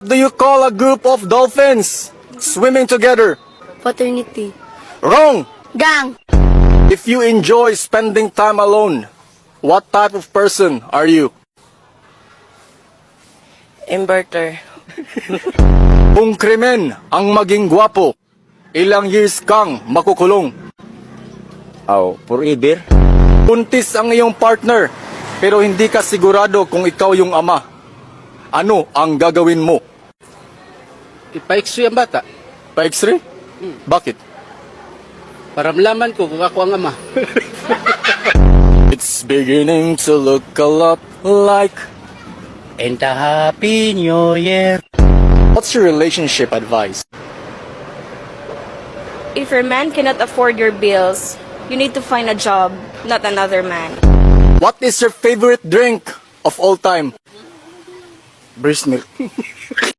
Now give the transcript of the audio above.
Do you call a group of dolphins swimming together? Paternity. Wrong! Gang. If you enjoy spending time alone, what type of person are you? Inverter. Kung krimen ang maging gwapo, ilang years kang makukulong? Forever. Buntis ang iyong partner, pero hindi ka sigurado kung ikaw yung ama. Ano ang gagawin mo? Ipa-x-ray ang bata Pa-x-ray? Bakit? para malaman ko kung ako ang ama. It's beginning to look a lot like... And a happy new year. What's your relationship advice? If your man cannot afford your bills, you need to find a job, not another man. What is your favorite drink of all time? Breast milk.